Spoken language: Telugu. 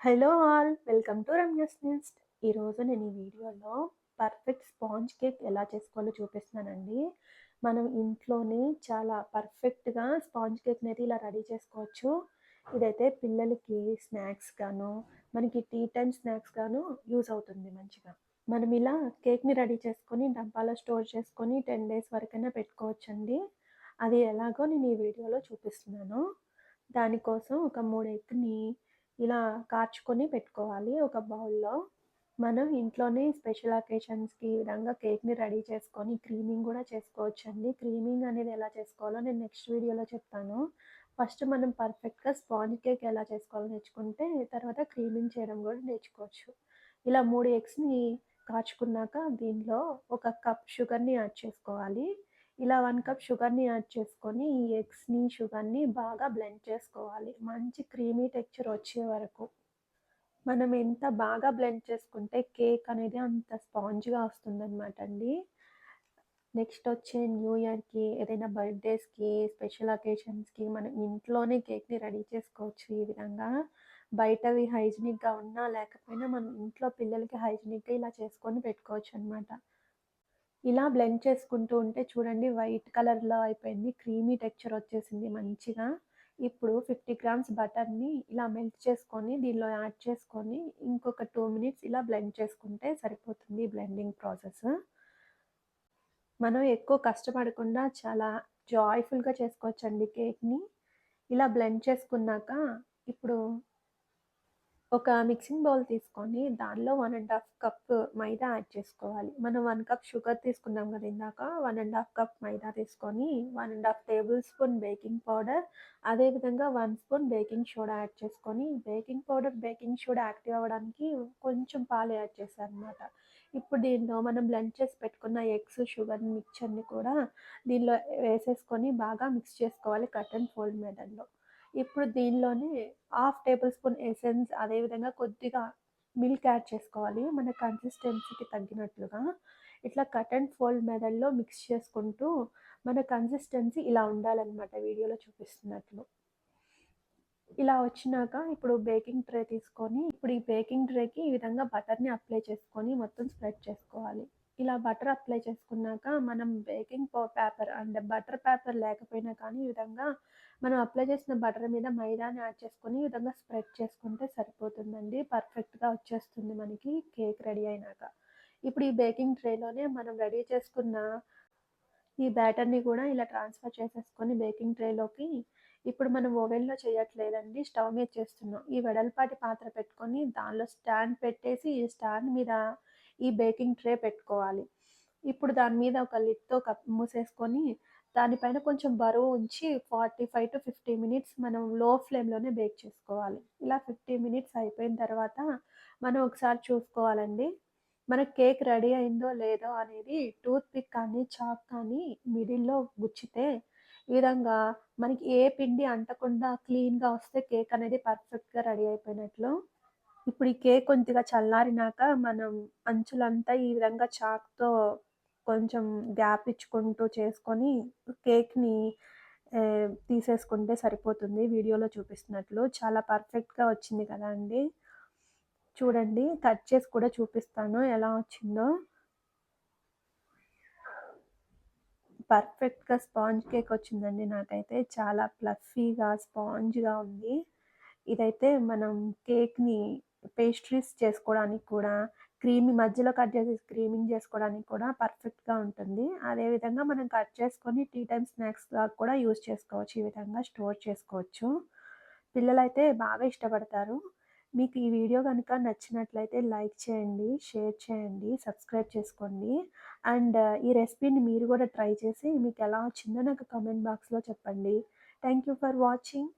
Hello all welcome to Ramya's nest. ఈరోజు నేను ఈ వీడియోలో పర్ఫెక్ట్ స్పాంజ్ కేక్ ఎలా చేసుకోవాలో చూపిస్తున్నానండి. మనం ఇంట్లోనే చాలా పర్ఫెక్ట్‌గా స్పాంజ్ కేక్‌ని అయితే ఇలా రెడీ చేసుకోవచ్చు. ఇదైతే పిల్లలకి స్నాక్స్ గాను, మనకి టీ టైమ్ స్నాక్స్ గాను యూజ్ అవుతుంది మంచిగా. మనం ఇలా కేక్‌ని రెడీ చేసుకొని డబ్బాలో స్టోర్ చేసుకొని 10 డేస్ వరకైనా పెట్టుకోవచ్చండి. అది ఎలాగో నేను ఈ వీడియోలో చూపిస్తున్నాను. దానికోసం ఒక 3 ఎగ్‌ని ఇలా కార్చుకొని పెట్టుకోవాలి ఒక బౌల్‌లో. మనం ఇంట్లోనే స్పెషల్ అకేషన్స్‌కి ఈ విధంగా కేక్‌ని రెడీ చేసుకొని క్రీమింగ్ గూడా చేసుకోవచ్చండి. క్రీమింగ్ అనేది ఎలా చేసుకోవాలో నేను నెక్స్ట్ వీడియోలో చెప్తాను. ఫస్ట్ మనం పర్ఫెక్ట్‌గా స్పాంజ్ కేక్ ఎలా చేసుకోవాలో నేర్చుకుంటే, తర్వాత క్రీమింగ్ చేయడం గూడా నేర్చుకోవచ్చు. ఇలా 3 ఎగ్స్‌ని కాచుకున్నాక దీనిలో ఒక కప్ షుగర్‌ని యాడ్ చేసుకోవాలి. ఇలా 1 కప్ షుగర్‌ని యాడ్ చేసుకొని, ఈ ఎగ్స్‌ని, షుగర్‌ని బాగా బ్లెండ్ చేసుకోవాలి. మంచి క్రీమీ టెక్స్చర్ వచ్చే వరకు. మనం ఎంత బాగా బ్లెండ్ చేసుకుంటే కేక్ అనేది అంత స్పాంజ్‌గా వస్తుందనమాట అండి. నెక్స్ట్ వచ్చే న్యూ ఇయర్‌కి, ఏదైనా బర్త్‌డేస్‌కి, స్పెషల్ అకేషన్స్‌కి మనం ఇంట్లోనే కేక్‌ని రెడీ చేసుకోవచ్చు ఈ విధంగా. బయటవి హైజీనిక్‌గా ఉన్నా లేకపోయినా మనం ఇంట్లో పిల్లలకి హైజీనిక్‌గా ఇలా చేసుకొని పెట్టుకోవచ్చనమాట. ఇలా బ్లెండ్ చేసుకుంటూ ఉంటే చూడండి వైట్ కలర్‌లో అయిపోయింది. క్రీమీ టెక్స్చర్ వచ్చేసింది మంచిగా. ఇప్పుడు 50 గ్రామ్స్ బటర్‌ని ఇలా మెల్ట్ చేసుకొని దీనిలో యాడ్ చేసుకొని ఇంకొక 2 మినిట్స్ ఇలా బ్లెండ్ చేసుకుంటే సరిపోతుంది బ్లెండింగ్ ప్రాసెస్. మనం ఎక్కువ కష్టపడకుండా చాలా జాయ్‌ఫుల్‌గా చేసుకోవచ్చండి కేక్‌ని. ఇలా బ్లెండ్ చేసుకున్నాక ఇప్పుడు ఒక మిక్సింగ్ బౌల్ తీసుకొని దానిలో 1 ½ కప్ మైదా యాడ్ చేసుకోవాలి. మనం 1 కప్ షుగర్ తీసుకున్నాం కదా ఇందాక. 1 ½ కప్ మైదా తీసుకొని 1 ½ టేబుల్ స్పూన్ బేకింగ్ పౌడర్, అదేవిధంగా 1 స్పూన్ బేకింగ్ సోడా యాడ్ చేసుకొని, baking powder, baking soda active అవ్వడానికి కొంచెం పాలు యాడ్ చేశాననమాట. ఇప్పుడు దీనిలో మనం బ్లెండ్ చేసి పెట్టుకున్న ఎగ్స్, షుగర్ మిక్చర్‌ని కూడా దీనిలో వేసేసుకొని బాగా మిక్స్ చేసుకోవాలి కట్ అండ్ ఫోల్డ్ మెథడ్‌లో. ఇప్పుడు దీనిలోనే హాఫ్ టేబుల్ స్పూన్ ఎసెన్స్, అదేవిధంగా కొద్దిగా మిల్క్ యాడ్ చేసుకోవాలి. మన కన్సిస్టెన్సీకి తగ్గినట్లుగా. ఇట్లా కట్ అండ్ ఫోల్డ్ మెథడ్‌లో మిక్స్ చేసుకుంటూ మన కన్సిస్టెన్సీ ఇలా ఉండాలనమాట వీడియోలో చూపిస్తున్నట్లు. ఇలా వచ్చినాక ఇప్పుడు బేకింగ్ ట్రే తీసుకొని, ఇప్పుడు ఈ బేకింగ్ ట్రేకి ఈ విధంగా బటర్‌ని అప్లై చేసుకొని మొత్తం స్ప్రెడ్ చేసుకోవాలి. ఇలా బటర్ అప్లై చేసుకున్నాక మనం బేకింగ్ పేపర్ అంటే బటర్ పేపర్ లేకపోయినా కానీ ఈ విధంగా మనం అప్లై చేసిన బటర్ మీద మైదాని యాడ్ చేసుకొని ఈ విధంగా స్ప్రెడ్ చేసుకుంటే సరిపోతుందండి. పర్ఫెక్ట్‌గా వచ్చేస్తుంది మనకి కేక్ రెడీ అయినాక. ఇప్పుడు ఈ బేకింగ్ ట్రేలోనే మనం రెడీ చేసుకున్న ఈ బ్యాటర్‌ని కూడా ఇలా ట్రాన్స్‌ఫర్ చేసేసుకొని బేకింగ్ ట్రేలోకి ఇప్పుడు మనం ఓవెన్‌లో చేయట్లేదండి. స్టవ్ మీద చేస్తున్నాం. ఈ వెడల్పాటి పాత్ర పెట్టుకొని దానిలో స్టాండ్ పెట్టేసి ఈ స్టాండ్ మీద ఈ బేకింగ్ ట్రే పెట్టుకోవాలి. ఇప్పుడు దాని మీద ఒక లిడ్‌తో మూసేసుకొని దానిపైన కొంచెం బరువు ఉంచి 45-50 మినిట్స్ మనం లో ఫ్లేమ్‌లోనే బేక్ చేసుకోవాలి. ఇలా 50 మినిట్స్ అయిపోయిన తర్వాత మనం ఒకసారి చూసుకోవాలండి. మన కేక్ రెడీ అయిందో లేదో అనేది టూత్ పిక్ కానీ, చాక్ కానీ మిడిల్‌లో గుచ్చితే ఈ విధంగా మనకి ఏ పిండి అంటకుండా క్లీన్‌గా వస్తే కేక్ అనేది పర్ఫెక్ట్‌గా రెడీ అయిపోయినట్లు. ఇప్పుడు ఈ కేక్ కొద్దిగా చల్లారినాక మనం అంచులంతా ఈ విధంగా చాక్‌తో కొంచెం గ్యాప్ ఇచ్చుకుంటూ చేసుకొని కేక్‌ని తీసేసుకుంటే సరిపోతుంది వీడియోలో చూపిస్తున్నట్లు. చాలా పర్ఫెక్ట్‌గా వచ్చింది కదా అండి! చూడండి కట్ చేసి కూడా చూపిస్తాను ఎలా వచ్చిందో. పర్ఫెక్ట్‌గా స్పాంజ్ కేక్ వచ్చిందండి నాకైతే. చాలా ఫ్లఫీగా, స్పాంజ్‌గా ఉంది. ఇదైతే మనం కేక్‌ని పేస్ట్రీస్ చేసుకోవడానికి కూడా, మధ్యలో కట్ చేసి క్రీమింగ్ చేసుకోవడానికి కూడా పర్ఫెక్ట్‌గా ఉంటుంది. అదేవిధంగా మనం కట్ చేసుకొని టీ టైమ్ స్నాక్స్‌గా కూడా యూజ్ చేసుకోవచ్చు. ఈ విధంగా స్టోర్ చేసుకోవచ్చు. పిల్లలైతే బాగా ఇష్టపడతారు. మీకు ఈ వీడియో గనుక నచ్చినట్లయితే లైక్ చేయండి, షేర్ చేయండి, సబ్స్క్రైబ్ చేసుకోండి. అండ్ ఈ రెసిపీని మీరు గూడా ట్రై చేసి మీకెలా వచ్చిందో నాకు కామెంట్ బాక్స్‌లో చెప్పండి. Thank you for watching.